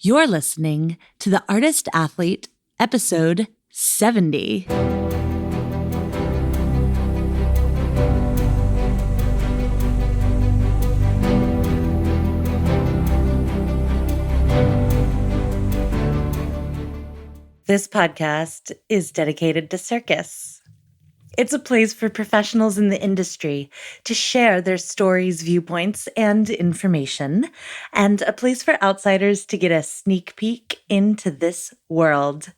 You're listening to The Artist Athlete, episode 70. This podcast is dedicated to circus. It's a place for professionals in the industry to share their stories, viewpoints, and information, and a place for outsiders to get a sneak peek into this world.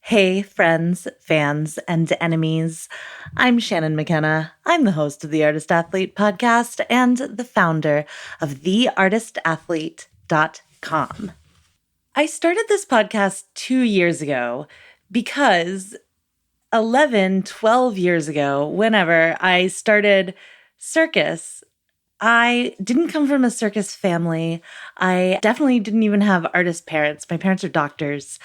Hey, friends, fans, and enemies. I'm Shannon McKenna. I'm the host of the Artist Athlete podcast and the founder of theartistathlete.com. I started this podcast 2 years ago because 12 years ago, whenever I started circus, I didn't come from a circus family. I definitely didn't even have artist parents. My parents are doctors.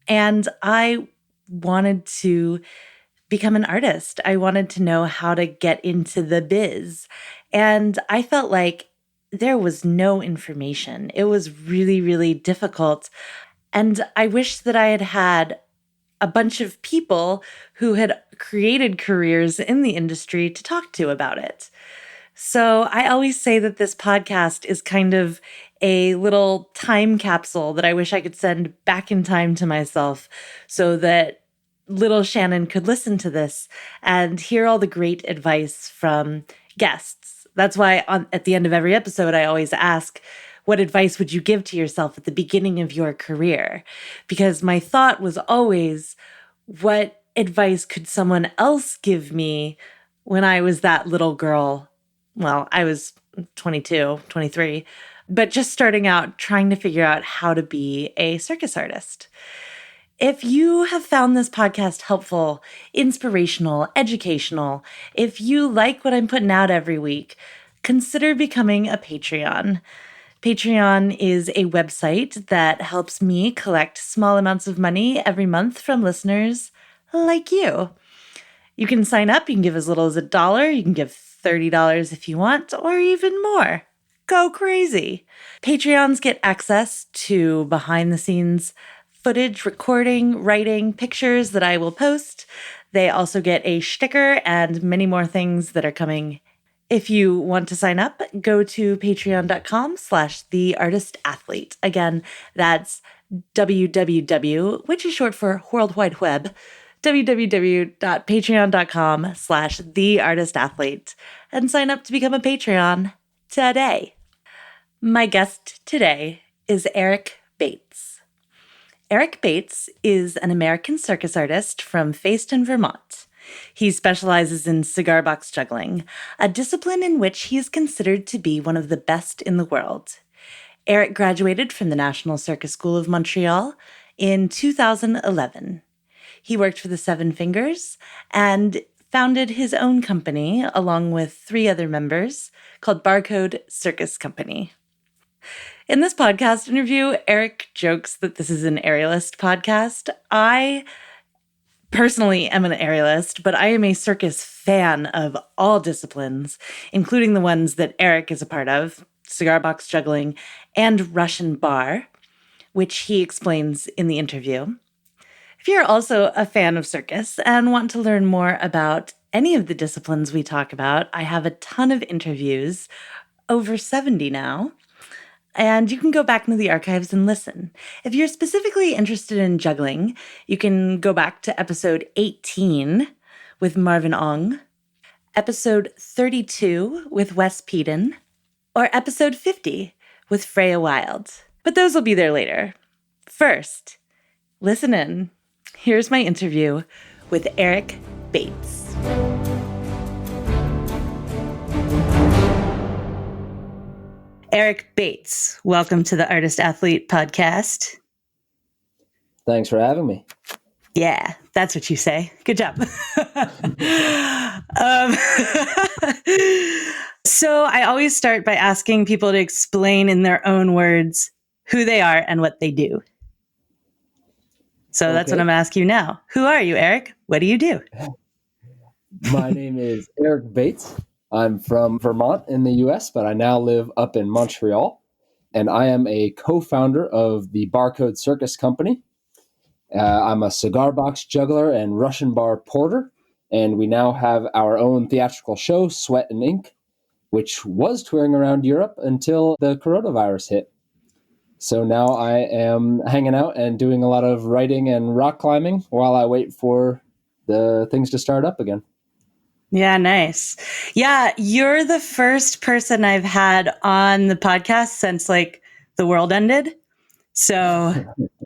And I wanted to become an artist. I wanted to know how to get into the biz. And I felt like there was no information. It was really, really difficult. And I wish that I had had a bunch of people who had created careers in the industry to talk to about it. So I always say that this podcast is kind of a little time capsule that I wish I could send back in time to myself so that little Shannon could listen to this and hear all the great advice from guests. That's why at the end of every episode, I always ask, what advice would you give to yourself at the beginning of your career? Because my thought was always, what advice could someone else give me when I was that little girl? Well, I was 22, 23, but just starting out, trying to figure out how to be a circus artist. If you have found this podcast helpful, inspirational, educational, if you like what I'm putting out every week, consider becoming a Patreon. Patreon is a website that helps me collect small amounts of money every month from listeners like you. You can sign up. You can give as little as $1. You can give $30 if you want, or even more. Go crazy. Patreons get access to behind-the-scenes footage, recording, writing, pictures that I will post. They also get a sticker and many more things that are coming. If you want to sign up, go to patreon.com/theartistathlete. Again, that's www, which is short for World Wide Web, www.patreon.com/theartistathlete, and sign up to become a Patreon today. My guest today is Eric Bates. Eric Bates is an American circus artist from Facein, Vermont. He specializes in cigar box juggling, a discipline in which he is considered to be one of the best in the world. Eric graduated from the National Circus School of Montreal in 2011. He worked for the Seven Fingers and founded his own company along with 3 other members called Barcode Circus Company. In this podcast interview, Eric jokes that this is an Aerialist podcast. I personally am an aerialist, but I am a circus fan of all disciplines, including the ones that Eric is a part of, cigar box juggling and Russian bar, which he explains in the interview. If you're also a fan of circus and want to learn more about any of the disciplines we talk about, I have a ton of interviews, over 70 now, and you can go back into the archives and listen. If you're specifically interested in juggling, you can go back to episode 18 with Marvin Ong, episode 32 with Wes Peden, or episode 50 with Freya Wild. But those will be there later. First, listen in. Here's my interview with Eric Bates. Eric Bates, welcome to the Artist Athlete podcast. Thanks for having me. Yeah, that's what you say. Good job. So I always start by asking people to explain in their own words who they are and what they do. So that's what I'm asking you now. Who are you, Eric? What do you do? My name is Eric Bates. I'm from Vermont in the U.S., but I now live up in Montreal. and I am a co-founder of the Barcode Circus Company. I'm a cigar box juggler and Russian bar porter, and we now have our own theatrical show, Sweat and Ink, which was touring around Europe until the coronavirus hit. So now I am hanging out and doing a lot of writing and rock climbing while I wait for the things to start up again. Yeah, nice. Yeah, you're the first person I've had on the podcast since like the world ended. So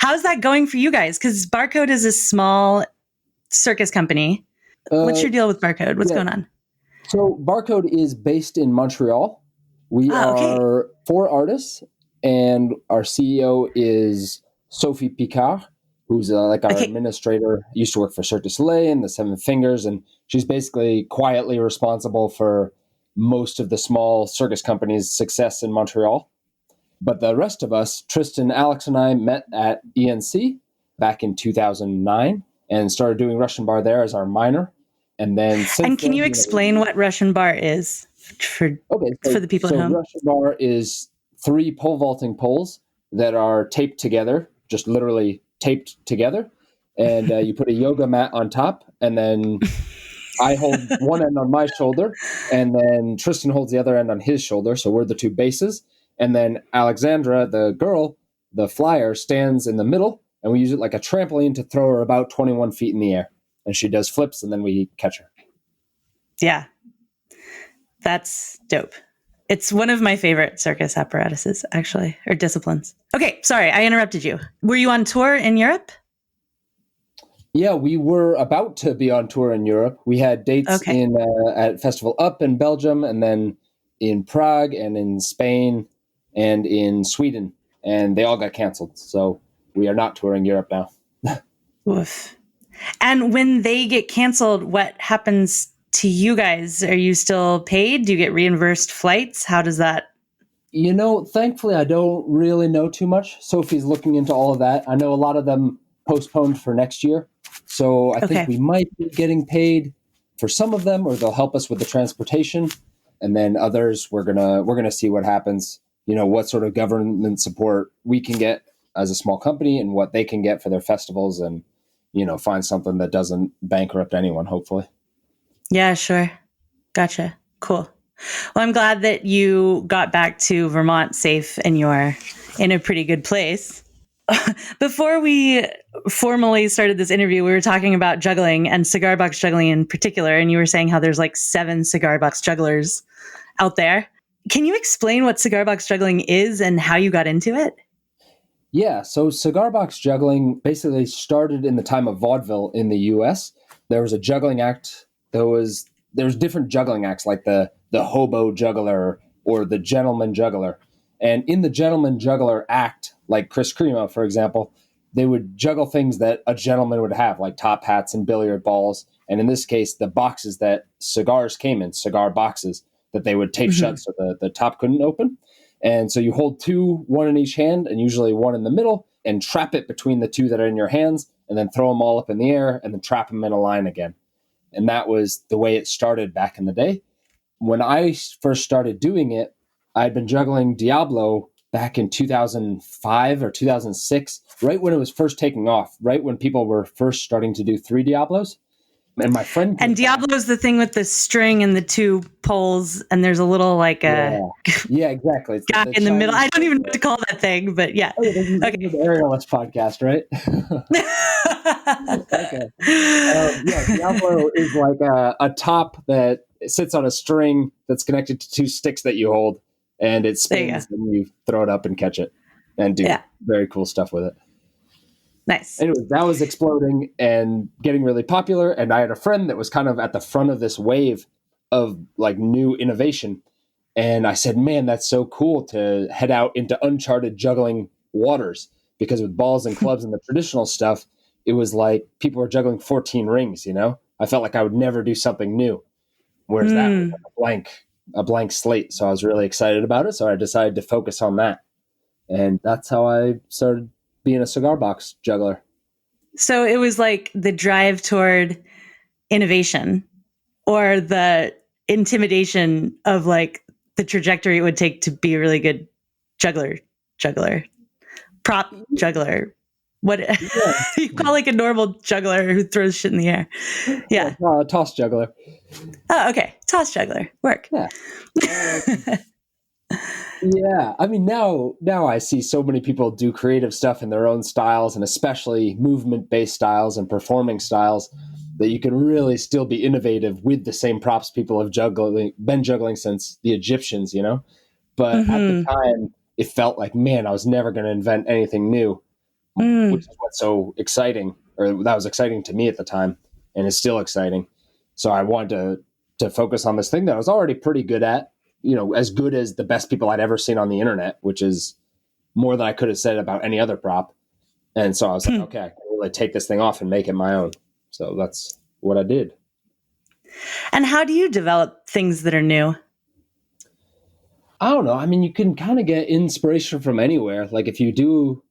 how's that going for you guys? Because Barcode is a small circus company. What's your deal with Barcode? What's going on? So Barcode is based in Montreal. We are 4 artists, and our CEO is Sophie Picard, who's like our administrator. Used to work for Cirque du Soleil and the Seven Fingers, and she's basically quietly responsible for most of the small circus companies' success in Montreal. But the rest of us, Tristan, Alex, and I met at ENC back in 2009 and started doing Russian bar there as our minor. And then can you explain what Russian bar is for the people at home? Russian bar is 3 pole vaulting poles that are taped together, just literally taped together. And you put a yoga mat on top, and then I hold one end on my shoulder, and then Tristan holds the other end on his shoulder. So we're the 2 bases. And then Alexandra, the girl, the flyer, stands in the middle, and we use it like a trampoline to throw her about 21 feet in the air. And she does flips, and then we catch her. Yeah. That's dope. It's one of my favorite circus apparatuses, actually, or disciplines. Okay, sorry, I interrupted you. Were you on tour in Europe? Yeah, we were about to be on tour in Europe. We had dates at Festival Up in Belgium, and then in Prague, and in Spain, and in Sweden, and they all got canceled. So we are not touring Europe now. Oof. And when they get canceled, what happens to you guys? Are you still paid? Do you get reimbursed flights? How does that? Thankfully, I don't really know too much. Sophie's looking into all of that. I know a lot of them postponed for next year. So I think we might be getting paid for some of them, or they'll help us with the transportation. And then others, we're gonna see what happens. What sort of government support we can get as a small company, and what they can get for their festivals, and find something that doesn't bankrupt anyone, hopefully. Yeah, sure. Gotcha. Cool. Well, I'm glad that you got back to Vermont safe and you're in a pretty good place. Before we formally started this interview, we were talking about juggling and cigar box juggling in particular, and you were saying how there's like 7 cigar box jugglers out there. Can you explain what cigar box juggling is and how you got into it? Yeah, so cigar box juggling basically started in the time of vaudeville in the U.S. There was a juggling act. There was different juggling acts, like the hobo juggler or the gentleman juggler. And in the gentleman juggler act, like Chris Cremo, for example, they would juggle things that a gentleman would have, like top hats and billiard balls. And in this case, the boxes that cigars came in, cigar boxes, that they would tape shut so the top couldn't open. And so you hold 2, one in each hand, and usually one in the middle, and trap it between the 2 that are in your hands, and then throw them all up in the air, and then trap them in a line again. And that was the way it started back in the day. When I first started doing it, I'd been juggling Diablo back in 2005 or 2006, right when it was first taking off, right when people were first starting to do 3 Diablos. And my friend... And Diablo is the thing with the string and the 2 poles, and there's a little like a... Yeah, exactly. It's guy in the middle. I don't even know what to call that thing, but yeah. Oh, this is an Aerialist podcast, right? Okay. Diablo is like a top that sits on a string that's connected to 2 sticks that you hold, and it spins, and you throw it up and catch it, and do very cool stuff with it. Nice. Anyway, that was exploding and getting really popular, and I had a friend that was kind of at the front of this wave of like new innovation, and I said, man, that's so cool to head out into uncharted juggling waters, because with balls and clubs and the traditional stuff, it was like people were juggling 14 rings, I felt like I would never do something new, whereas that was like a blank slate. So I was really excited about it, so I decided to focus on that, and that's how I started being a cigar box juggler. So it was like the drive toward innovation, or the intimidation of like the trajectory it would take to be a really good juggler. juggler, prop juggler. What Yeah, you call like a normal juggler who throws shit in the air? Yeah. toss juggler. Oh, okay. Toss juggler. Work. Yeah. Yeah, I mean now I see so many people do creative stuff in their own styles, and especially movement-based styles and performing styles, that you can really still be innovative with the same props people have been juggling since the Egyptians, you know. But at the Mm-hmm. time, it felt like, man, I was never going to invent anything new, which Mm. is what's so exciting, or that was exciting to me at the time, and is still exciting. So I wanted to focus on this thing that I was already pretty good at, you know, as good as the best people I'd ever seen on the internet, which is more than I could have said about any other prop. And so I was like, okay, I can really take this thing off and make it my own. So that's what I did. And how do you develop things that are new? I don't know. I mean, you can kind of get inspiration from anywhere. Like if you do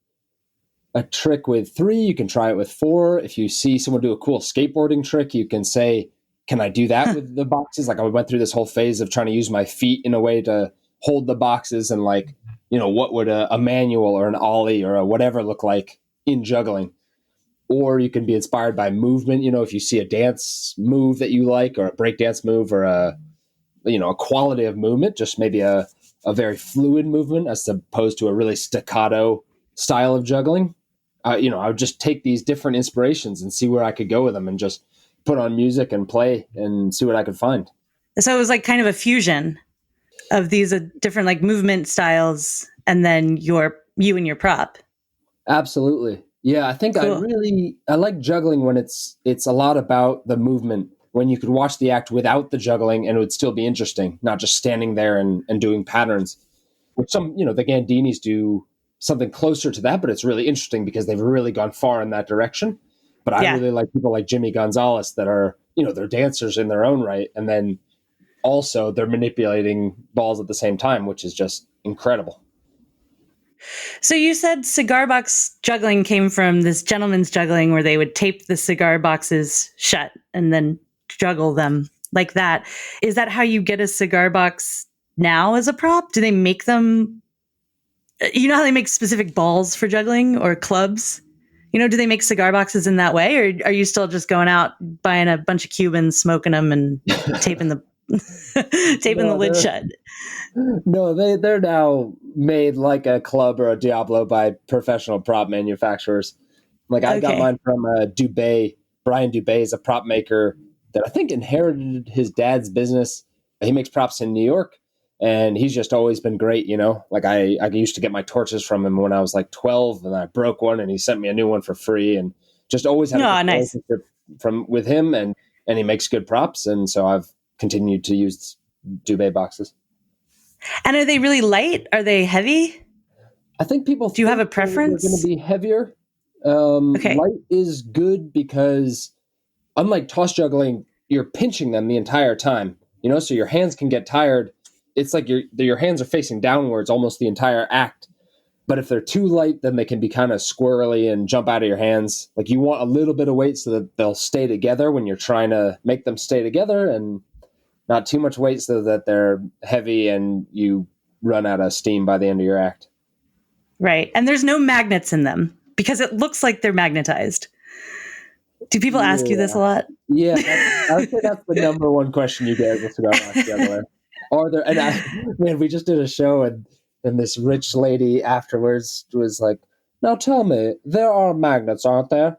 a trick with 3, you can try it with 4. If you see someone do a cool skateboarding trick, you can say, can I do that with the boxes? Like I went through this whole phase of trying to use my feet in a way to hold the boxes, and like, you know, what would a manual or an ollie or a whatever look like in juggling? Or you can be inspired by movement. You know, if you see a dance move that you like, or a break dance move, or a quality of movement, just maybe a very fluid movement as opposed to a really staccato style of juggling. I would just take these different inspirations and see where I could go with them, and just put on music and play and see what I could find. So it was like kind of a fusion of these different like movement styles, and then you and your prop. Absolutely. Yeah, I think Cool. I like juggling when it's a lot about the movement, when you could watch the act without the juggling and it would still be interesting, not just standing there and doing patterns. Which some, the Gandinis do something closer to that, but it's really interesting because they've really gone far in that direction. But I Yeah. really like people like Jimmy Gonzalez that are, they're dancers in their own right. And then also they're manipulating balls at the same time, which is just incredible. So you said cigar box juggling came from this gentleman's juggling where they would tape the cigar boxes shut and then juggle them like that. Is that how you get a cigar box now as a prop? Do they make them? You know how they make specific balls for juggling or clubs? Do they make cigar boxes in that way? Or are you still just going out, buying a bunch of Cubans, smoking them and taping the lid shut? No, they're now made like a club or a Diablo by professional prop manufacturers. Like I got mine from Dubé. Brian Dubé is a prop maker that I think inherited his dad's business. He makes props in New York, and he's just always been great. Like I used to get my torches from him when I was like 12, and I broke one, and he sent me a new one for free, and just always had a good relationship with him, and he makes good props, and so I've continued to use Dubé boxes. And are they really light? Are they heavy? I think people do you have a preference? They're going to be heavier. Light is good because, unlike toss juggling, you're pinching them the entire time. So your hands can get tired. It's like your hands are facing downwards almost the entire act. But if they're too light, then they can be kind of squirrely and jump out of your hands. Like you want a little bit of weight so that they'll stay together when you're trying to make them stay together, and not too much weight so that they're heavy and you run out of steam by the end of your act. Right. And there's no magnets in them because it looks like they're magnetized. Do people ask you this a lot? Yeah, I would say that's the number one question you get as a cigar box juggler. We just did a show, and this rich lady afterwards was like, "Now tell me, there are magnets, aren't there?"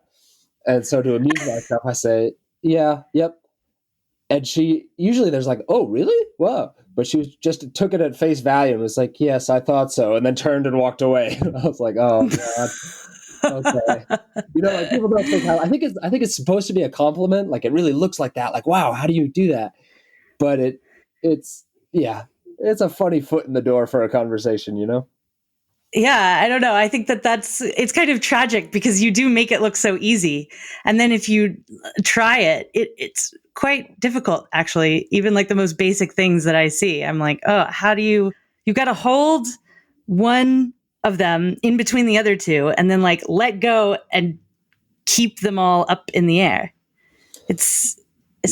And so to amuse myself, I say, "Yeah, yep." And she usually there's like, "Oh, really? Wow." But she just took it at face value and was like, "Yes, I thought so," and then turned and walked away. I was like, "Oh God." Okay. Like people don't think how I think it's supposed to be a compliment. Like it really looks like that. Like, wow, how do you do that? But it's a funny foot in the door for a conversation, Yeah, I don't know. I think it's kind of tragic because you do make it look so easy. And then if you try it's quite difficult, actually. Even like the most basic things that I see, I'm like, oh, you've got to hold one of them in between the other two and then like let go and keep them all up in the air. It's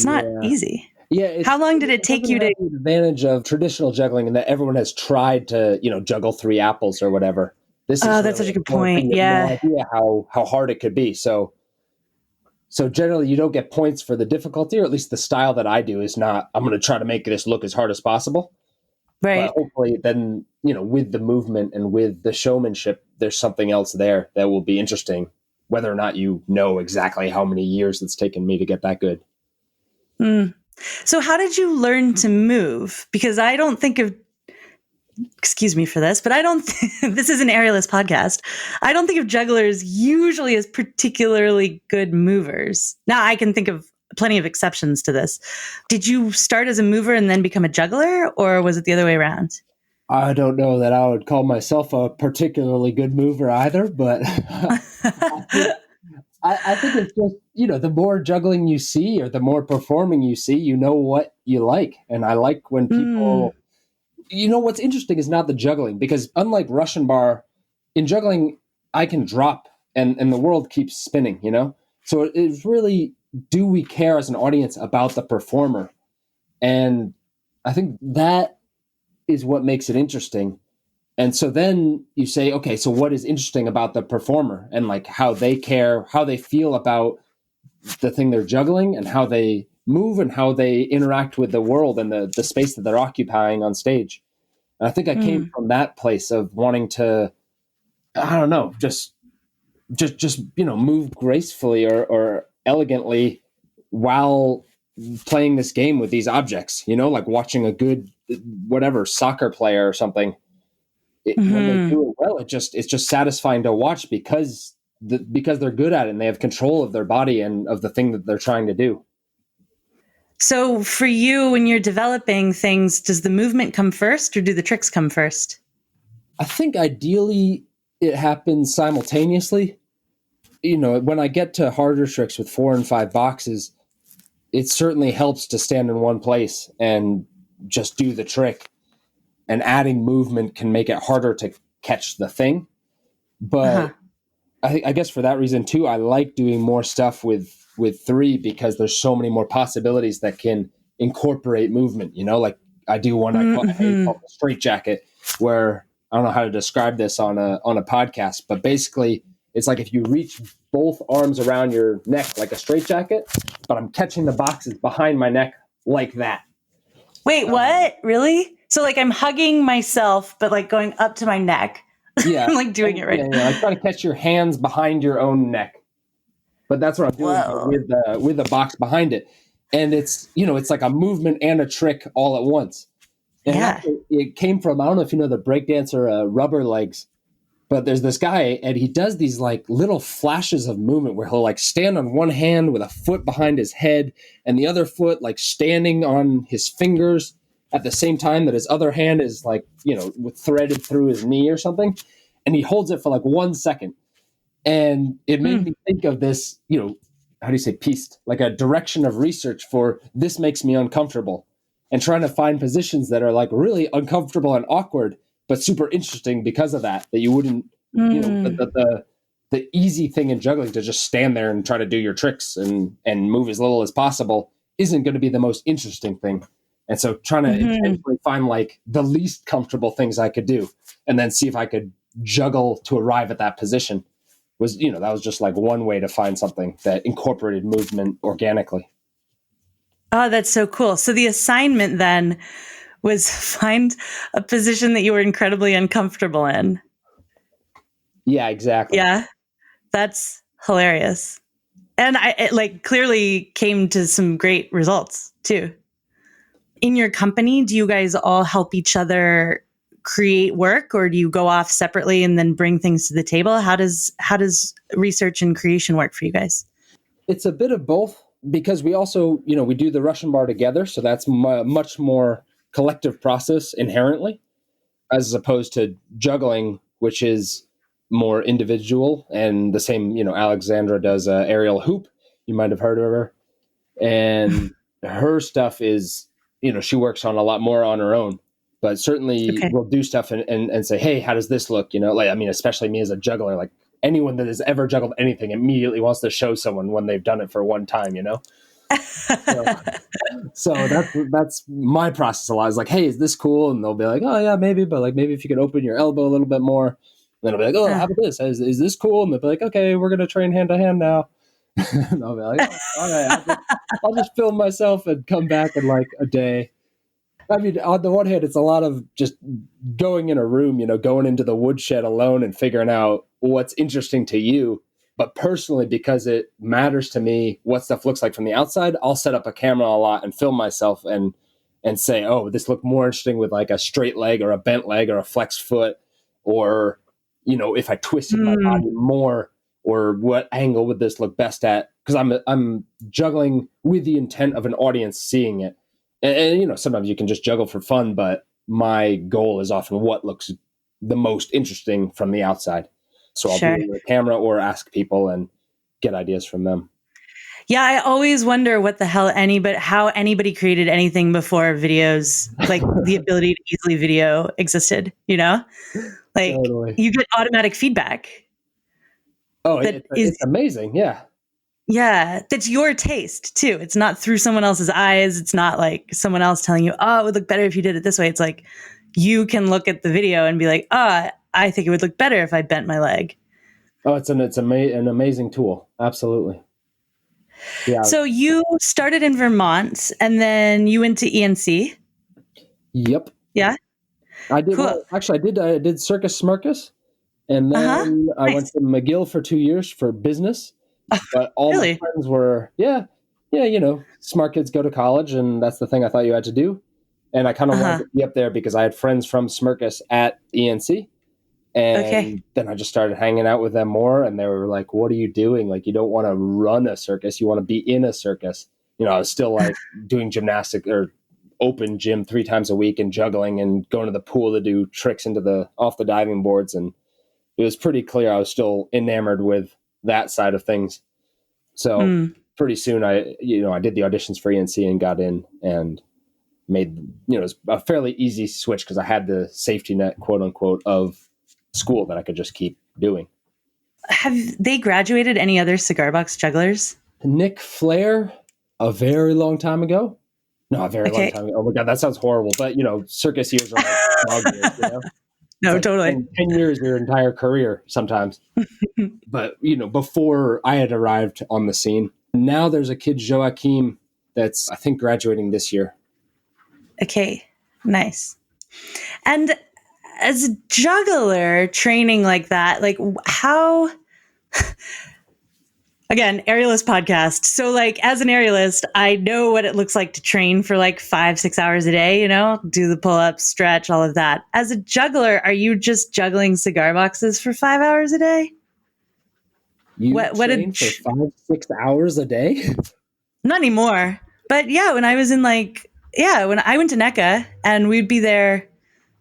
not easy. Yeah. How long did it take you to? The advantage of traditional juggling in that everyone has tried to, juggle 3 apples or whatever. This Oh, is that's such really a good important. point. You have no Yeah. idea how hard it could be. So generally, you don't get points for the difficulty, or at least the style that I do is not, I'm going to try to make this look as hard as possible. But Right. hopefully then, with the movement and with the showmanship, there's something else there that will be interesting, whether or not you know exactly how many years it's taken me to get that good. Mm. So how did you learn to move? Because I don't think of, excuse me for this, but I don't, this is an Aerialist podcast. I don't think of jugglers usually as particularly good movers. Now I can think of plenty of exceptions to this. Did you start as a mover and then become a juggler, or was it the other way around? I don't know that I would call myself a particularly good mover either, but I think it's just, the more juggling you see or the more performing you see, you know what you like. And I like when Mm. people, what's interesting is not the juggling, because unlike Russian bar, in juggling, I can drop and the world keeps spinning. So it is really, do we care as an audience about the performer? And I think that is what makes it interesting. And so then you say, okay, so what is interesting about the performer and like how they care, how they feel about the thing they're juggling and how they move and how they interact with the world and the space that they're occupying on stage. And I think I came Mm. from that place of wanting to, I don't know, just move gracefully or elegantly while playing this game with these objects, like watching a good whatever soccer player or something. When they Hmm. do it well, it's just satisfying to watch because they're good at it and they have control of their body and of the thing that they're trying to do. So for you, when you're developing things, does the movement come first or do the tricks come first? I think ideally it happens simultaneously. When I get to harder tricks with 4 and 5 boxes, it certainly helps to stand in one place and just do the trick. And adding movement can make it harder to catch the thing. Uh-huh. But I guess for that reason too, I like doing more stuff with 3 because there's so many more possibilities that can incorporate movement. Like I do one I call Mm-hmm. the straight jacket, where I don't know how to describe this on a podcast, but basically it's like if you reach both arms around your neck like a straight jacket, but I'm catching the boxes behind my neck like that. Wait, what? Really? So like I'm hugging myself, but like going up to my neck. Yeah, I'm like doing it right. yeah. Like try to catch your hands behind your own neck, but that's what I'm doing, but Whoa. with the box behind it, and it's like a movement and a trick all at once. And Yeah. it came from, I don't know if you know the breakdancer Rubber Legs, but there's this guy and he does these like little flashes of movement where he'll like stand on one hand with a foot behind his head and the other foot like standing on his fingers at the same time that his other hand is like threaded through his knee or something, and he holds it for like 1 second. And it made Mm. me think of this, how do you say piste, like a direction of research for this makes me uncomfortable, and trying to find positions that are like really uncomfortable and awkward, but super interesting because of that you wouldn't, Mm. the easy thing in juggling to just stand there and try to do your tricks and move as little as possible isn't going to be the most interesting thing. And so trying to Mm-hmm. intentionally find like the least comfortable things I could do and then see if I could juggle to arrive at that position was, that was just like one way to find something that incorporated movement organically. Oh, that's so cool. So the assignment then was find a position that you were incredibly uncomfortable in. Yeah, exactly. Yeah. That's hilarious. And it like clearly came to some great results too. In your company, do you guys all help each other create work, or do you go off separately and then bring things to the table? How does research and creation work for you guys? It's a bit of both because we also, we do the Russian bar together. So that's much more collective process inherently, as opposed to juggling, which is more individual. And the same, Alexandra does aerial hoop. You might have heard of her. And her stuff is, she works on a lot more on her own. But certainly Okay. we'll do stuff and say, hey, how does this look? Like, I mean, especially me as a juggler, like anyone that has ever juggled anything immediately wants to show someone when they've done it for one time. So, so that's my process a lot. Is like, hey, is this cool? And they'll be like, oh yeah, maybe, but like maybe if you could open your elbow a little bit more. then I'll be like, oh, how about this? Is this cool? And they'll be like, okay, we're going to train hand to hand now. And I'll be like, oh, all right, I'll just film myself and come back in like a day. I mean, on the one hand, it's a lot of just going in a room, going into the woodshed alone and figuring out what's interesting to you. But personally, because it matters to me what stuff looks like from the outside, I'll set up a camera a lot and film myself and say, oh, this looked more interesting with like a straight leg or a bent leg or a flexed foot, or, if I twisted my body more, or what angle would this look best at? Because I'm juggling with the intent of an audience seeing it. And sometimes you can just juggle for fun, but my goal is often what looks the most interesting from the outside. So I'll do it with a camera or ask people and get ideas from them. Yeah, I always wonder how anybody created anything before videos, like the ability to easily video existed, Like Totally. You get automatic feedback. Oh, it's amazing. Yeah. Yeah, that's your taste too. It's not through someone else's eyes. It's not like someone else telling you, oh, it would look better if you did it this way. It's like you can look at the video and be like, I think it would look better if I bent my leg. Oh, it's an amazing tool. Absolutely. Yeah. So you started in Vermont and then you went to ENC. Yep. Yeah. I did. Cool. Well, actually, I did Circus Smirkus, and then I went to McGill for 2 years for business. But all my friends were, smart kids go to college, and that's the thing I thought you had to do. And I kind of wanted to be up there because I had friends from Smirkus at ENC. And then I just started hanging out with them more, and they were like, what are you doing? Like, you don't want to run a circus. You want to be in a circus. I was still like doing gymnastics or open gym 3 times a week and juggling and going to the pool to do tricks off the diving boards. And it was pretty clear I was still enamored with that side of things. So pretty soon I did the auditions for ENC and got in and made, it was a fairly easy switch because I had the safety net, quote unquote, of school that I could just keep doing. Have they graduated any other Cigar Box jugglers? Nick Flair, a very long time ago. No, a very long time ago. Oh my God, that sounds horrible. But, circus years are like dog years, No, like totally. 10 years, your entire career sometimes. But, before I had arrived on the scene, now there's a kid, Joachim, that's, I think, graduating this year. Okay, nice. And as a juggler training like that, like how... Again, Aerialist podcast. So like as an aerialist, I know what it looks like to train for like 5-6 hours a day, do the pull-ups, stretch, all of that. As a juggler, are you just juggling cigar boxes for 5 hours a day? You train for 5-6 hours a day? Not anymore. But yeah, when I was when I went to NECA and we'd be there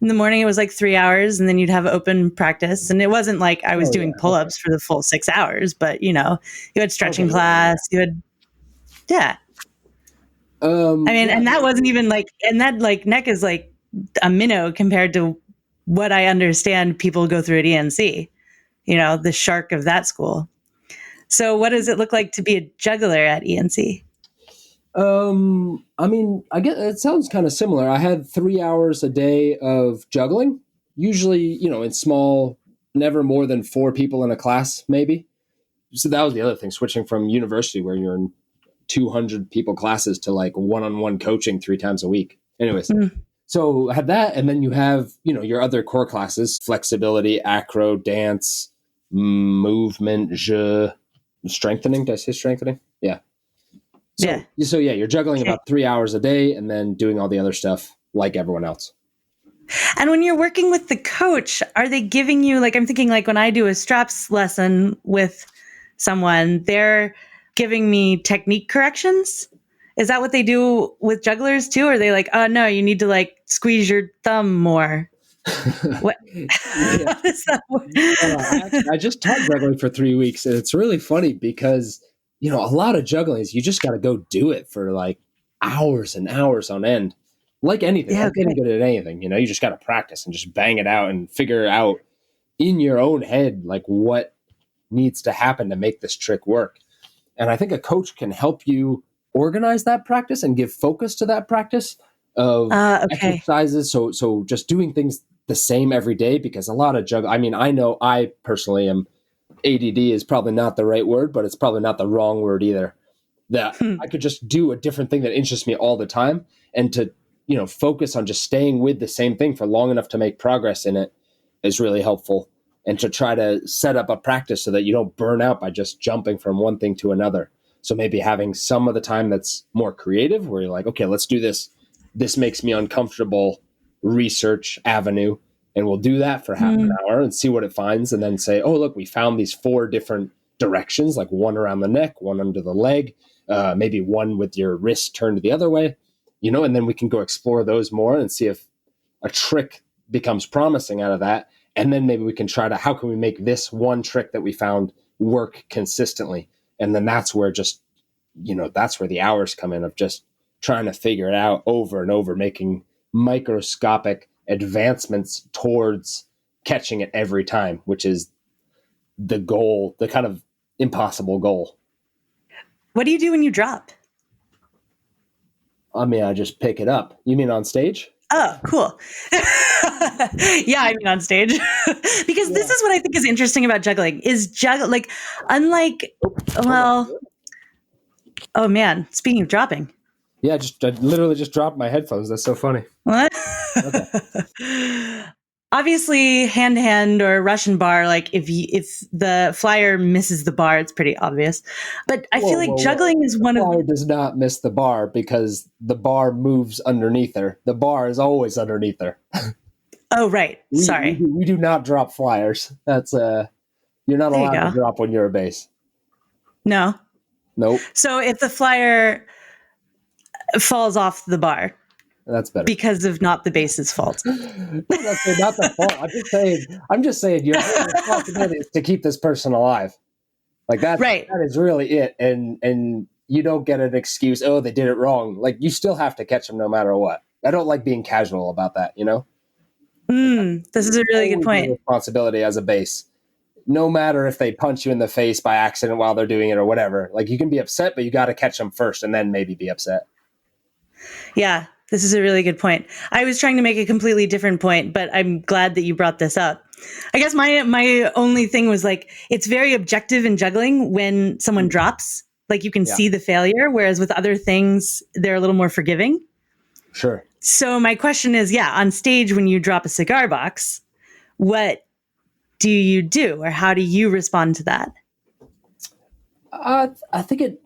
in the morning, it was like 3 hours and then you'd have open practice. And it wasn't like I was doing pull-ups for the full 6 hours, but you had stretching class, you had, and that wasn't even like, and that like NECA is like a minnow compared to what I understand people go through at ENC, the shark of that school. So what does it look like to be a juggler at ENC? I guess it sounds kind of similar. I had 3 hours a day of juggling, usually, in small, never more than 4 people in a class, maybe. So that was the other thing, switching from university where you're in 200 people classes to like one-on-one coaching 3 times a week. Anyways, so I had that. And then you have, your other core classes, flexibility, acro, dance, movement, strengthening. Did I say strengthening? Yeah. So you're juggling about 3 hours a day and then doing all the other stuff like everyone else. And when you're working with the coach, are they giving you, like, I'm thinking like when I do a straps lesson with someone, they're giving me technique corrections. Is that what they do with jugglers too? Or are they like, oh no, you need to like squeeze your thumb more? What? How does that work? I just taught juggling for 3 weeks and it's really funny because a lot of juggling is you just got to go do it for like hours and hours on end. Like anything, I'm getting good at anything, you just got to practice and just bang it out and figure out in your own head, like what needs to happen to make this trick work. And I think a coach can help you organize that practice and give focus to that practice of exercises. So just doing things the same every day, because a lot of I mean, I know I personally am, ADD is probably not the right word, but it's probably not the wrong word either. That I could just do a different thing that interests me all the time, and to, focus on just staying with the same thing for long enough to make progress in it is really helpful. And to try to set up a practice so that you don't burn out by just jumping from one thing to another. So maybe having some of the time that's more creative, where you're like, okay, let's do this. This makes me uncomfortable research avenue. And we'll do that for half an hour and see what it finds. And then say, oh, look, we found these 4 different directions, like one around the neck, one under the leg, maybe one with your wrist turned the other way, and then we can go explore those more and see if a trick becomes promising out of that. And then maybe we can try to, how can we make this one trick that we found work consistently? And then that's where that's where the hours come in, of just trying to figure it out over and over, making microscopic advancements towards catching it every time, which is the goal, the kind of impossible goal. What do you do when you drop? I mean, I just pick it up. You mean on stage? Oh, cool. Yeah, I mean on stage. Because this is what I think is interesting about juggling, is like, unlike, oh man, speaking of dropping. Yeah, I literally just dropped my headphones. That's so funny. What? Okay. Obviously, hand-to-hand or Russian bar, like if the flyer misses the bar, it's pretty obvious. But I feel like juggling is one of... The flyer does not miss the bar because the bar moves underneath her. The bar is always underneath her. Oh, right. Sorry. We do not drop flyers. That's you're not allowed to drop when you're a bass. No. Nope. So if the flyer falls off the bar, that's better, because of not the bass's fault. Not the fault. I'm just saying your responsibility is to keep this person alive. Like that. Right. That is really it. And you don't get an excuse. Oh, they did it wrong. Like, you still have to catch them no matter what. I don't like being casual about that. This is a really good point. Responsibility as a bass. No matter if they punch you in the face by accident while they're doing it or whatever. Like, you can be upset, but you got to catch them first and then maybe be upset. Yeah, this is a really good point. I was trying to make a completely different point, but I'm glad that you brought this up. I guess my only thing was, like, it's very objective in juggling when someone drops. Like, you can see the failure, whereas with other things, they're a little more forgiving. Sure. So my question is, on stage, when you drop a cigar box, what do you do, or how do you respond to that? I think it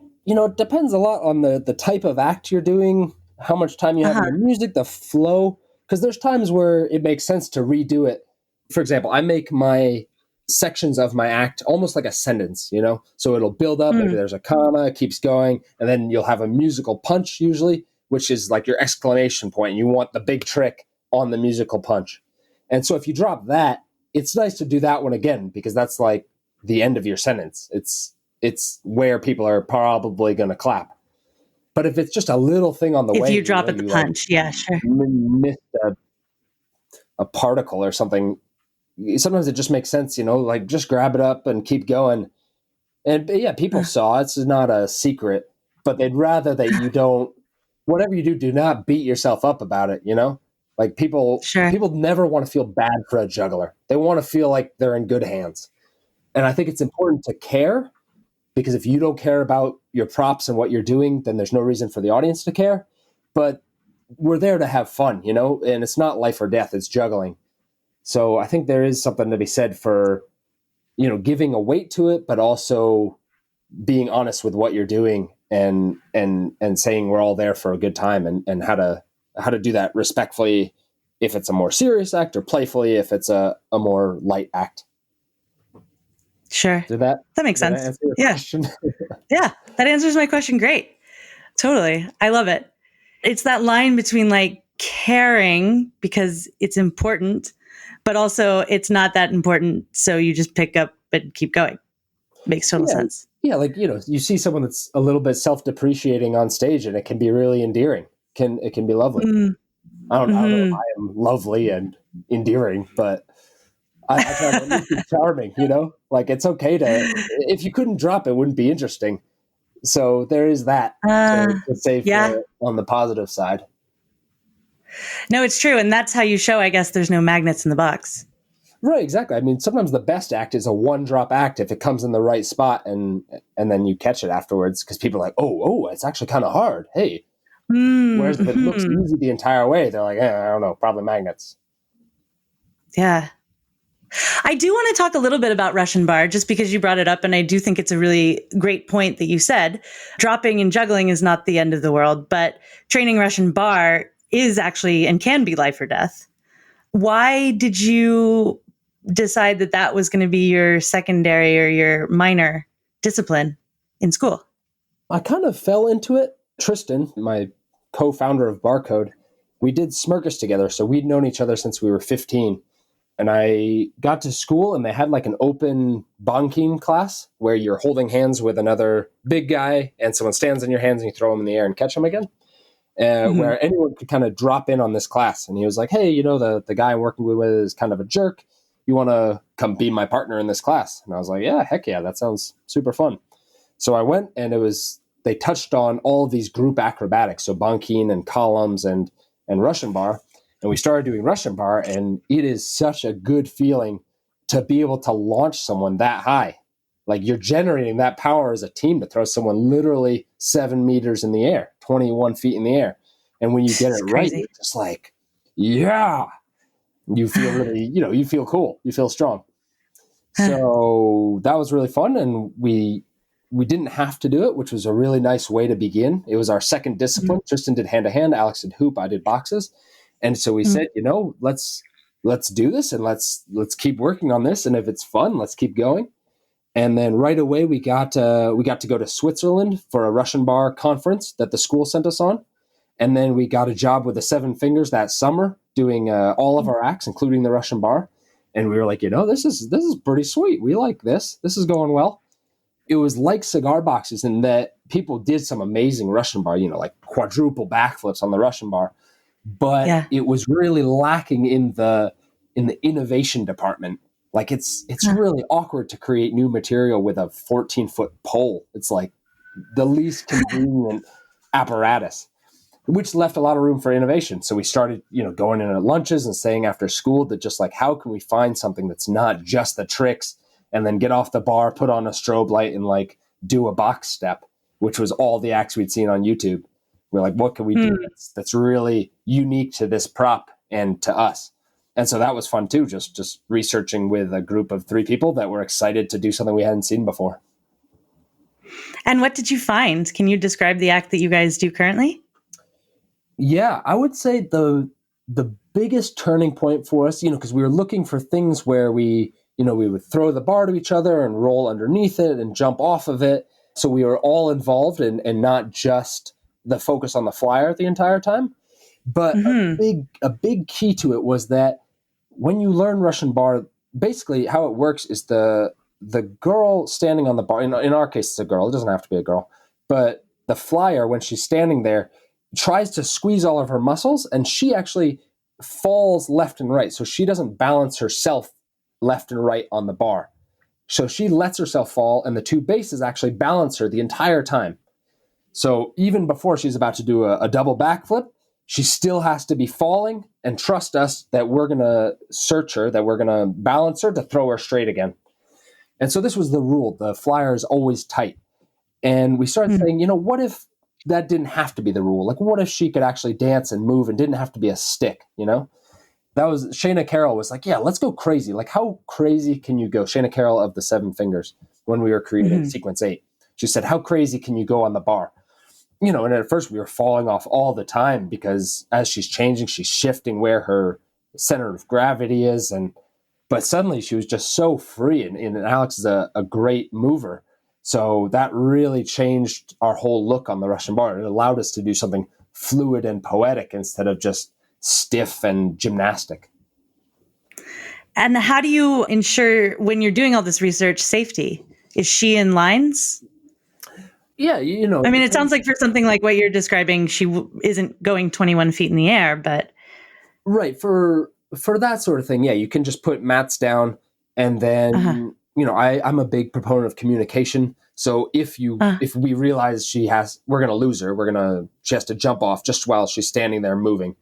depends a lot on the type of act you're doing, how much time you have in the music, the flow. Because there's times where it makes sense to redo it. For example, I make my sections of my act almost like a sentence, So it'll build up, maybe there's a comma, it keeps going, and then you'll have a musical punch usually, which is like your exclamation point. You want the big trick on the musical punch. And so if you drop that, it's nice to do that one again, because that's like the end of your sentence. It's where people are probably going to clap. But if it's just a little thing on the way, if you drop at the punch, sure, missed a particle or something, sometimes it just makes sense, like just grab it up and keep going. And people saw it's not a secret, but they'd rather that you don't, whatever you do not beat yourself up about it, Like people never want to feel bad for a juggler. They want to feel like they're in good hands. And I think it's important to care, because if you don't care about your props and what you're doing, then there's no reason for the audience to care. But we're there to have fun, and it's not life or death, it's juggling. So I think there is something to be said for, giving a weight to it, but also being honest with what you're doing and saying we're all there for a good time, and how to do that respectfully if it's a more serious act, or playfully if it's a more light act. Sure. That makes sense. Yeah. Yeah. That answers my question. Great. Totally. I love it. It's that line between, like, caring because it's important, but also it's not that important. So you just pick up and keep going. Makes total sense. Yeah. Like, you see someone that's a little bit self-depreciating on stage, and it can be really endearing. It can be lovely. I don't know if I am lovely and endearing, but I try to at least be charming, Like, it's okay if you couldn't drop, it wouldn't be interesting. So there is that to say on the positive side. No, it's true. And that's how you show, I guess, there's no magnets in the box. Right, exactly. I mean, sometimes the best act is a one-drop act if it comes in the right spot, and then you catch it afterwards because people are like, oh, it's actually kind of hard. Hey, whereas if it looks Mm-hmm. easy the entire way, they're like, I don't know, probably magnets. Yeah. I do want to talk a little bit about Russian bar just because you brought it up. And I do think it's a really great point that you said. Dropping and juggling is not the end of the world, but training Russian bar is actually and can be life or death. Why did you decide that that was going to be your secondary or your minor discipline in school? I kind of fell into it. Tristan, my co-founder of Barcode, we did Smirkus together. So we'd known each other since we were 15. And I got to school and they had like an open banking class where you're holding hands with another big guy and someone stands in your hands and you throw them in the air and catch them again. Where anyone could kind of drop in on this class. And he was like, hey, the guy I'm working with is kind of a jerk. You want to come be my partner in this class? And I was like, yeah, heck yeah, that sounds super fun. So I went and they touched on all of these group acrobatics. So banking and columns and Russian bar. And we started doing Russian bar, and it is such a good feeling to be able to launch someone that high. Like you're generating that power as a team to throw someone literally 7 meters in the air, 21 feet in the air. And when you get it right, you're just like, yeah, you feel really, you feel cool, you feel strong. So that was really fun. And we didn't have to do it, which was a really nice way to begin. It was our second discipline. Tristan did hand to hand, Alex did hoop, I did boxes. And so we said, let's do this and let's keep working on this. And if it's fun, let's keep going. And then right away we got to go to Switzerland for a Russian bar conference that the school sent us on. And then we got a job with the Seven Fingers that summer doing all of our acts, including the Russian bar. And we were like, this is pretty sweet. We like this. This is going well. It was like cigar boxes in that people did some amazing Russian bar, like quadruple backflips on the Russian bar. But it was really lacking in the innovation department. Like it's really awkward to create new material with a 14-foot pole. It's like the least convenient apparatus, which left a lot of room for innovation. So we started, going in at lunches and saying after school that just like, how can we find something that's not just the tricks and then get off the bar, put on a strobe light and like do a box step, which was all the acts we'd seen on YouTube. We're like, what can we do that's really unique to this prop and to us? And so that was fun too, just researching with a group of 3 people that were excited to do something we hadn't seen before. And what did you find? Can you describe the act that you guys do currently? Yeah, I would say the biggest turning point for us, because we were looking for things where we would throw the bar to each other and roll underneath it and jump off of it. So we were all involved and not just the focus on the flyer the entire time. But a big key to it was that when you learn Russian bar, basically how it works is the girl standing on the bar, in our case it's a girl, it doesn't have to be a girl, but the flyer, when she's standing there, tries to squeeze all of her muscles and she actually falls left and right. So she doesn't balance herself left and right on the bar. So she lets herself fall and the 2 bases actually balance her the entire time. So even before she's about to do a double backflip, she still has to be falling and trust us that we're going to search her, that we're going to balance her to throw her straight again. And so this was the rule. The flyer is always tight. And we started saying, what if that didn't have to be the rule? Like, what if she could actually dance and move and didn't have to be a stick, That was, Shayna Carroll was like, yeah, let's go crazy. Like, how crazy can you go? Shayna Carroll of the Seven Fingers, when we were creating Sequence 8. She said, how crazy can you go on the bar? And at first we were falling off all the time because as she's changing, she's shifting where her center of gravity is. But suddenly she was just so free. And Alex is a great mover. So that really changed our whole look on the Russian bar. It allowed us to do something fluid and poetic instead of just stiff and gymnastic. And how do you ensure when you're doing all this research safety? Is she in lines? Yeah, I mean, it sounds like for something like what you're describing, she isn't going 21 feet in the air, but right for that sort of thing, yeah, you can just put mats down, and then I'm a big proponent of communication. So if we realize we're going to lose her, she has to jump off just while she's standing there moving.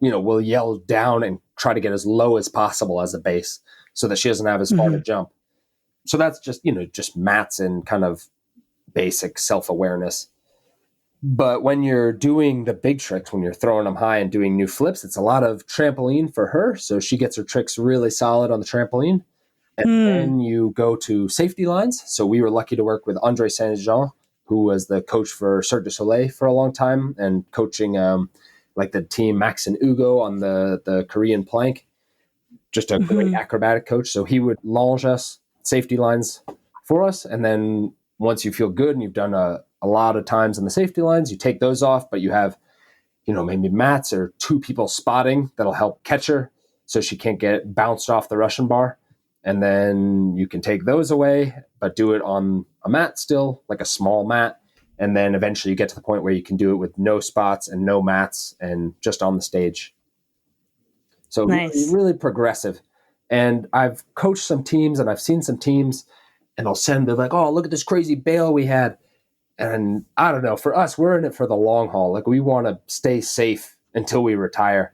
will yell down and try to get as low as possible as a base so that she doesn't have as far to jump. So that's just mats and kind of basic self-awareness. But when you're doing the big tricks, when you're throwing them high and doing new flips, it's a lot of trampoline for her. So she gets her tricks really solid on the trampoline. And then you go to safety lines. So we were lucky to work with Andre Saint-Jean, who was the coach for Cirque du Soleil for a long time and coaching like the team Max and Ugo on the Korean plank. Just a great acrobatic coach. So he would launch us safety lines for us. And then once you feel good and you've done a lot of times in the safety lines, you take those off, but you have, maybe mats or two people spotting that'll help catch her so she can't get bounced off the Russian bar. And then you can take those away, but do it on a mat still, like a small mat. And then eventually you get to the point where you can do it with no spots and no mats and just on the stage. So nice. really progressive. And I've coached some teams and I've seen some teams and they're like, oh, look at this crazy bail we had. And I don't know, for us, we're in it for the long haul. Like we want to stay safe until we retire.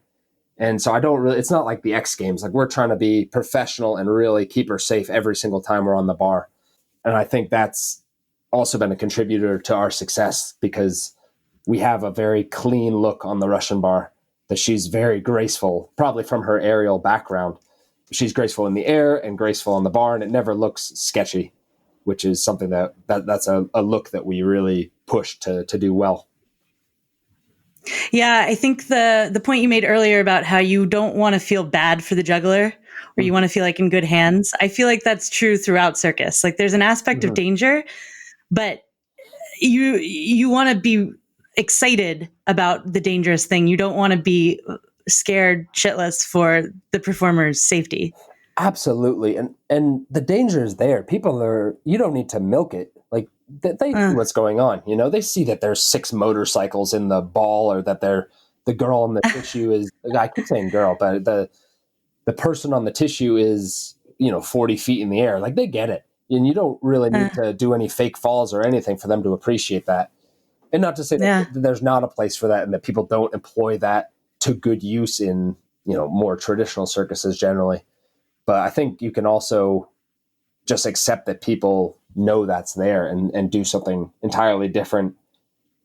And so it's not like the X Games. Like we're trying to be professional and really keep her safe every single time we're on the bar. And I think that's also been a contributor to our success because we have a very clean look on the Russian bar, that she's very graceful, probably from her aerial background. She's graceful in the air and graceful on the bar, and it never looks sketchy, which is something that's a look that we really push to do well. Yeah, I think the point you made earlier about how you don't want to feel bad for the juggler or you want to feel like in good hands. I feel like that's true throughout circus. Like there's an aspect of danger, but you want to be excited about the dangerous thing. You don't want to be scared shitless for the performer's safety. Absolutely. And the danger is there. You don't need to milk it. Like they see what's going on. They see that there's 6 motorcycles in the ball, or that the girl on the tissue is, I keep saying girl, but the person on the tissue is, 40 feet in the air. Like they get it. And you don't really need to do any fake falls or anything for them to appreciate that. And not to say that there's not a place for that and that people don't employ that to good use in, more traditional circuses generally. But I think you can also just accept that people know that's there and do something entirely different.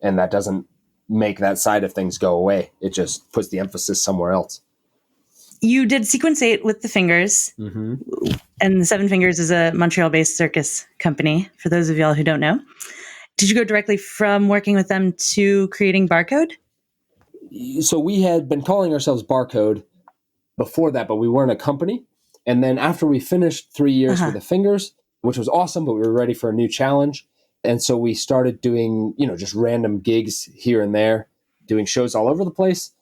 And that doesn't make that side of things go away. It just puts the emphasis somewhere else. You did sequence 8 with the Fingers. And the Seven Fingers is a Montreal-based circus company, for those of y'all who don't know. Did you go directly from working with them to creating Barcode? So we had been calling ourselves Barcode before that, but we weren't a company. And then after we finished 3 years with the Fingers, which was awesome, but we were ready for a new challenge. And so we started doing, just random gigs here and there, doing shows all over the place,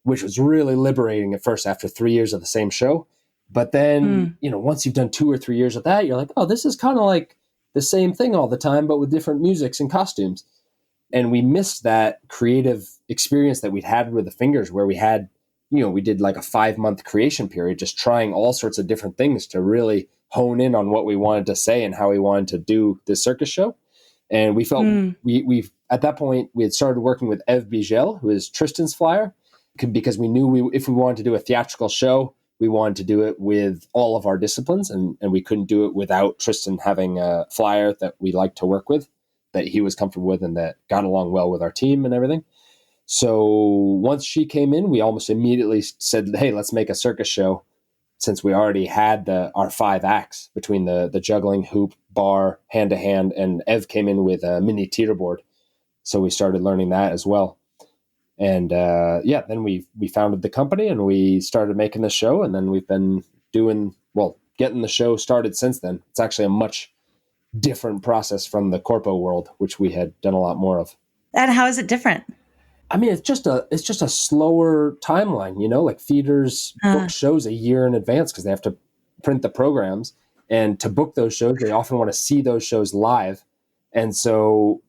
which was really liberating at first after 3 years of the same show. But then, once you've done 2 or 3 years of that, you're like, oh, this is kind of like the same thing all the time, but with different musics and costumes. And we missed that creative experience that we'd had with the Fingers, where we had, we did like a 5-month creation period, just trying all sorts of different things to really hone in on what we wanted to say and how we wanted to do this circus show. And we felt we've at that point, we had started working with Eve Bigel, who is Tristan's flyer, because we knew if we wanted to do a theatrical show, we wanted to do it with all of our disciplines, and we couldn't do it without Tristan having a flyer that we liked to work with, that he was comfortable with and that got along well with our team and everything. So once she came in, we almost immediately said, hey, let's make a circus show, since we already had our 5 acts between the juggling, hoop, bar, hand-to-hand, and Ev came in with a mini teeter board. So we started learning that as well. And then we founded the company and we started making the show, and then we've been getting the show started since then. It's actually a much different process from the corpo world, which we had done a lot more of. And how is it different? I mean, it's just a slower timeline, like theaters book shows a year in advance because they have to print the programs, and to book those shows, they often want to see those shows live. And so,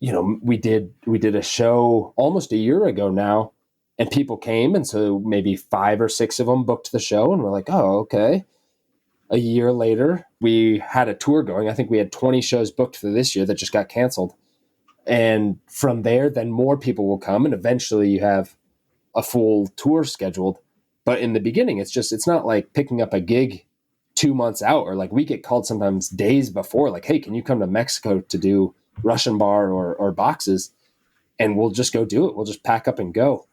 we did a show almost a year ago now, and people came, and so maybe 5 or 6 of them booked the show, and we're like, oh, okay. A year later, we had a tour going. I think we had 20 shows booked for this year that just got canceled. And from there, then more people will come. And eventually you have, a full tour scheduled. But in the beginning, it's not like picking up a gig 2 months out, or like we get called sometimes days before, like, hey, can you come to Mexico to do Russian bar or boxes? And we'll just go do it. We'll just pack up and go.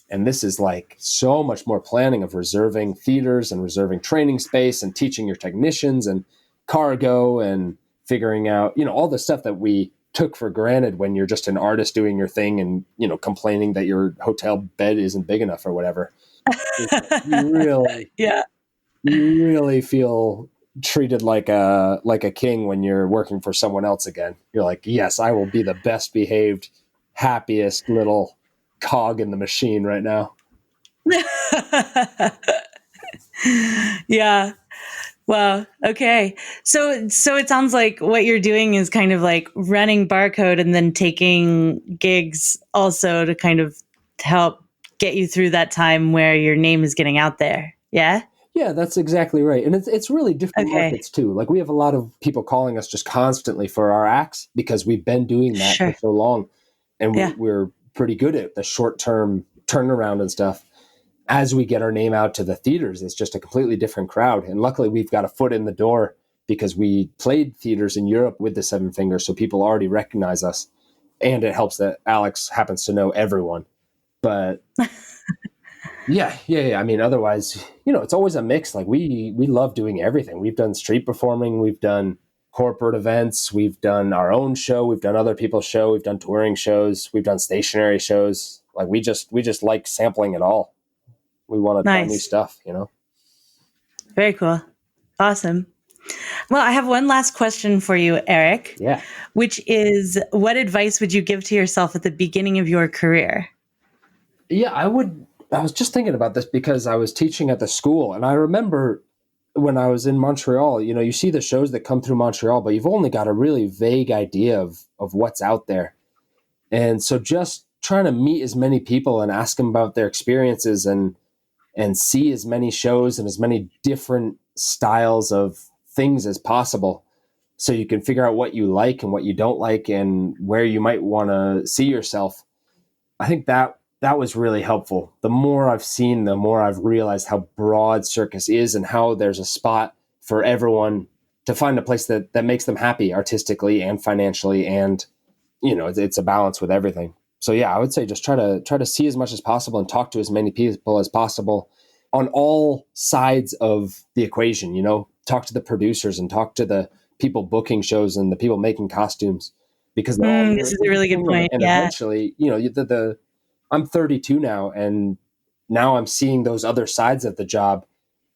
And this is like so much more planning of reserving theaters and reserving training space and teaching your technicians and cargo and figuring out, all the stuff that we took for granted when you're just an artist doing your thing and, complaining that your hotel bed isn't big enough or whatever. You really, Yeah. you really feel treated like a king when you're working for someone else again. You're like, yes, I will be the best behaved, happiest little cog in the machine right now. Yeah. Wow. Okay. So it sounds like what you're doing is kind of like running Barcode and then taking gigs also to kind of help get you through that time where your name is getting out there. Yeah. Yeah, that's exactly right. And it's really different markets too. Like we have a lot of people calling us just constantly for our acts because we've been doing that for so long. And we're pretty good at the short-term turnaround and stuff. As we get our name out to the theaters, it's just a completely different crowd. And luckily we've got a foot in the door because we played theaters in Europe with the Seven Fingers, so people already recognize us. And it helps that Alex happens to know everyone. But yeah. I mean, otherwise, it's always a mix. Like we love doing everything. We've done street performing, we've done corporate events, we've done our own show, we've done other people's show, we've done touring shows, we've done stationary shows. Like we just like sampling it all. We want to try new stuff, Very cool. Awesome. Well, I have one last question for you, Eric. Yeah. Which is, what advice would you give to yourself at the beginning of your career? Yeah, I was just thinking about this because I was teaching at the school, and I remember when I was in Montreal, you see the shows that come through Montreal, but you've only got a really vague idea of what's out there. And so just trying to meet as many people and ask them about their experiences and see as many shows and as many different styles of things as possible so you can figure out what you like and what you don't like and where you might want to see yourself. I think that was really helpful. The more I've seen, the more I've realized how broad circus is and how there's a spot for everyone to find a place that makes them happy artistically and financially. And, it's a balance with everything. So yeah, I would say just try to see as much as possible and talk to as many people as possible on all sides of the equation, talk to the producers and talk to the people booking shows and the people making costumes, because this is a really good point. And eventually, I'm 32 now, and now I'm seeing those other sides of the job,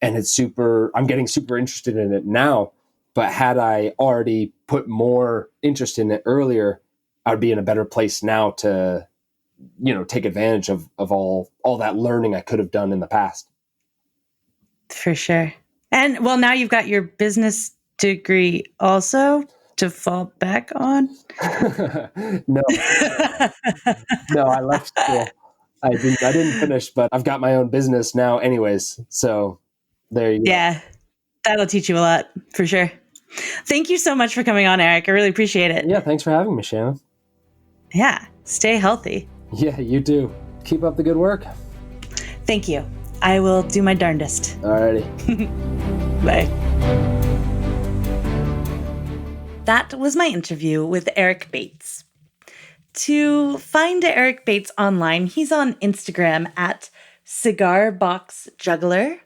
and I'm getting super interested in it now. But had I already put more interest in it earlier, I'd be in a better place now to, take advantage of all that learning I could have done in the past. For sure. And well, now you've got your business degree also to fall back on. No, I left school. I didn't finish, but I've got my own business now anyways. So there you go. Yeah, that'll teach you a lot for sure. Thank you so much for coming on, Eric. I really appreciate it. Yeah, thanks for having me, Shannon. Yeah, stay healthy. Yeah, you do. Keep up the good work. Thank you. I will do my darndest. Alrighty. Bye. That was my interview with Eric Bates. To find Eric Bates online, he's on Instagram at Cigar Box Juggler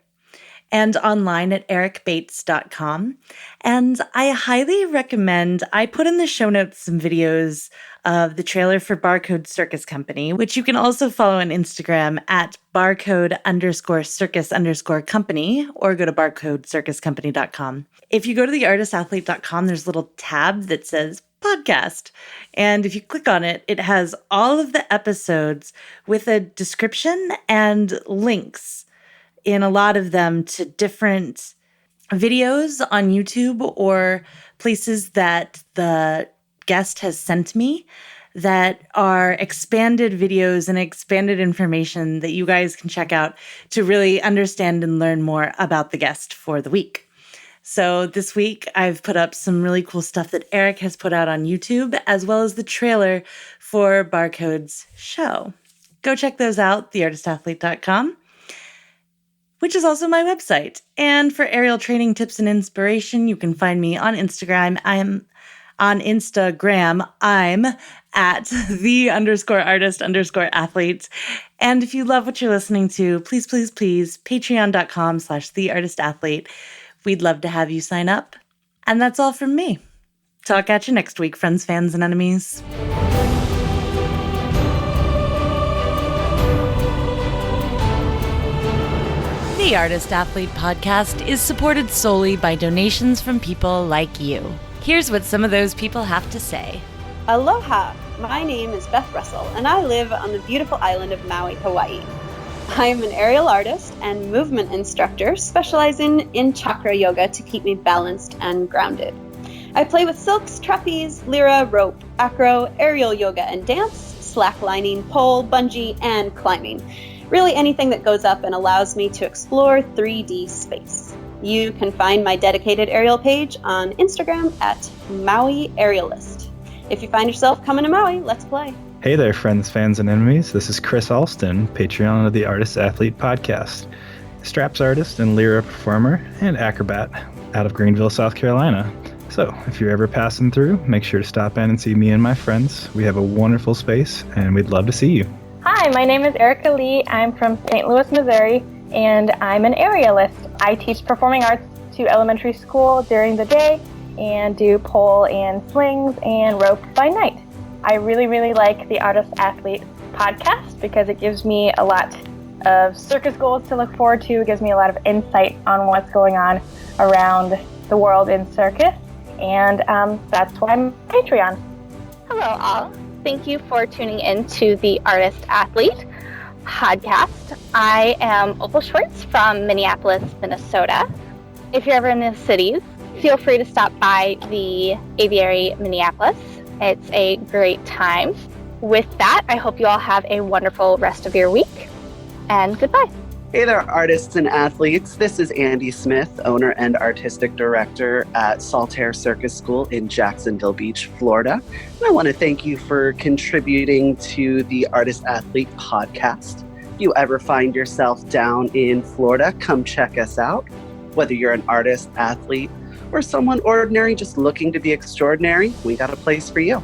and online at ericbates.com. And I highly recommend, I put in the show notes some videos of the trailer for Barcode Circus Company, which you can also follow on Instagram at barcode_circus_company, or go to barcodecircuscompany.com. If you go to theartistathlete.com, there's a little tab that says podcast. And if you click on it, it has all of the episodes with a description and links in a lot of them to different videos on YouTube or places that the guest has sent me that are expanded videos and expanded information that you guys can check out to really understand and learn more about the guest for the week. So this week, I've put up some really cool stuff that Eric has put out on YouTube, as well as the trailer for Barcode's show. Go check those out, theartistathlete.com, which is also my website. And for aerial training tips and inspiration, you can find me on Instagram. I'm at the_artist_athlete. And if you love what you're listening to, please, please, please, patreon.com/theartistathlete. We'd love to have you sign up. And that's all from me. Talk at you next week, friends, fans, and enemies. The Artist Athlete Podcast is supported solely by donations from people like you. Here's what some of those people have to say. Aloha! My name is Beth Russell, and I live on the beautiful island of Maui, Hawaii. I am an aerial artist and movement instructor specializing in chakra yoga to keep me balanced and grounded. I play with silks, trapeze, lyra, rope, acro, aerial yoga and dance, slacklining, pole, bungee, and climbing. Really anything that goes up and allows me to explore 3D space. You can find my dedicated aerial page on Instagram at Maui Aerialist. If you find yourself coming to Maui, let's play. Hey there, friends, fans, and enemies. This is Chris Alston, Patreon of the Artist Athlete Podcast. Straps artist and lyra performer and acrobat out of Greenville, South Carolina. So, if you're ever passing through, make sure to stop in and see me and my friends. We have a wonderful space, and we'd love to see you. Hi, my name is Erica Lee. I'm from St. Louis, Missouri, and I'm an aerialist. I teach performing arts to elementary school during the day and do pole and slings and rope by night. I really, really like the Artist Athlete podcast because it gives me a lot of circus goals to look forward to. It gives me a lot of insight on what's going on around the world in circus, and that's why I'm Patreon. Hello, all. Thank you for tuning in to the Artist Athlete podcast. I am Opal Schwartz from Minneapolis, Minnesota. If you're ever in the cities, feel free to stop by the Aviary Minneapolis. It's a great time. With that, I hope you all have a wonderful rest of your week, and goodbye. Hey there, artists and athletes. This is Andy Smith, owner and artistic director at Saltaire Circus School in Jacksonville Beach, Florida. And I want to thank you for contributing to the Artist Athlete podcast. If you ever find yourself down in Florida, come check us out. Whether you're an artist, athlete, or someone ordinary just looking to be extraordinary, we got a place for you.